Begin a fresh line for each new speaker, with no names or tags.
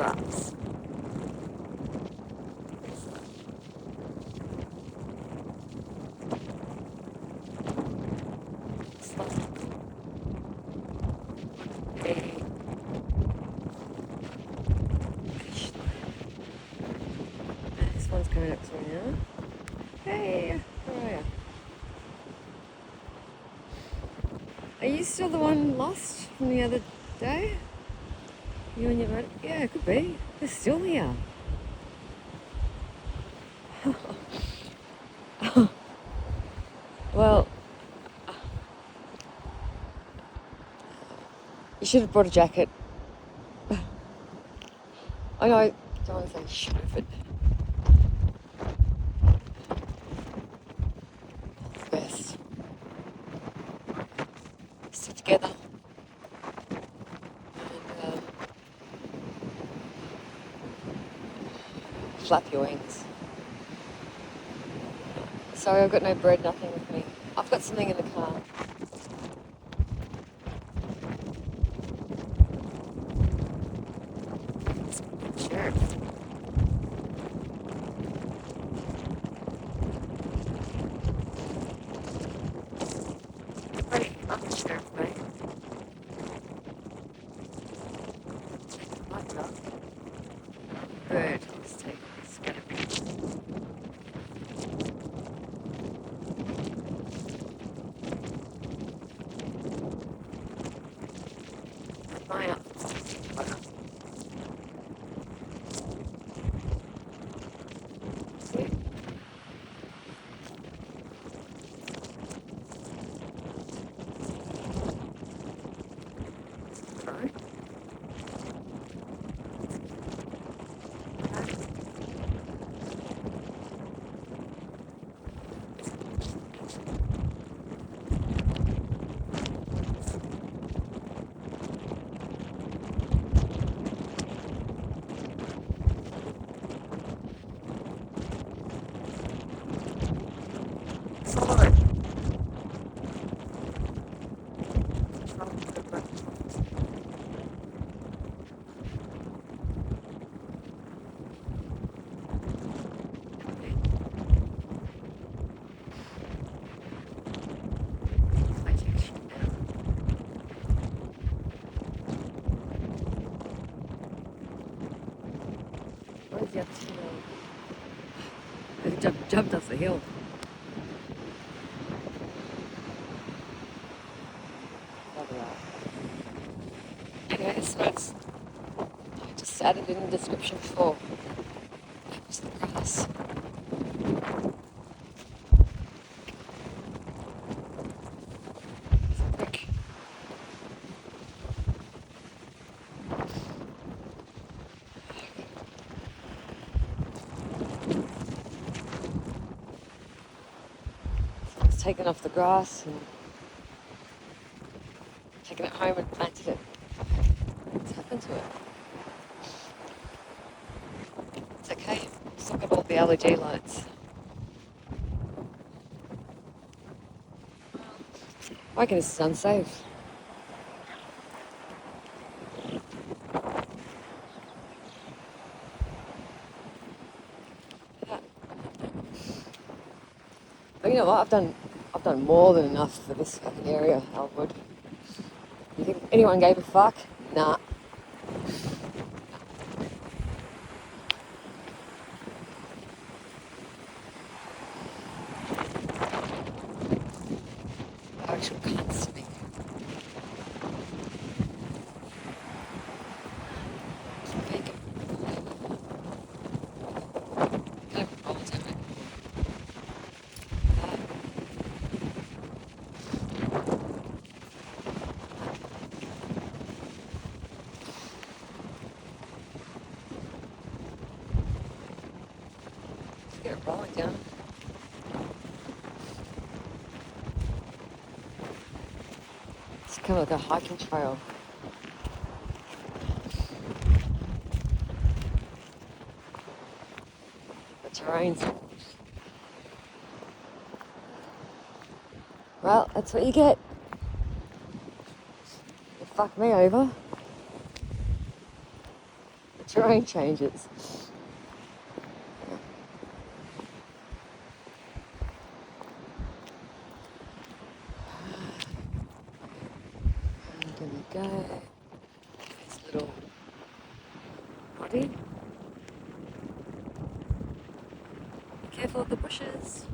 grass. It's like this one's coming up to me now. Hey, how are you? Are you still the one lost from the other day? You and your mate? Yeah, it could be. They're still here. Well, you should have brought a jacket. I know, I don't want to say should have, but best. Sit together and flap your wings. Sorry, I've got no bread, nothing with me. I've got something in the car. Sure. Right, I'm sure, right? What the? Bird. Let's take this. Mine up. See? Right. Follow it. Where's the other two? They jumped off the hill. Anyway, this note's I just added in the description for just the grass. Brick. It's taken off the grass and taken it home and planted it. What's happened to it? It's okay. Just look at all the LED lights. I reckon this is unsafe. Yeah. But you know what? I've done more than enough for this fucking area, Elwood. You think anyone gave a fuck? Nah. Actual cunts. Get it rolling down. It's kind of like a hiking trail. The terrain's. Well, that's what you get. You fuck me over. The terrain changes. And there we go. This little body. Be careful of the bushes.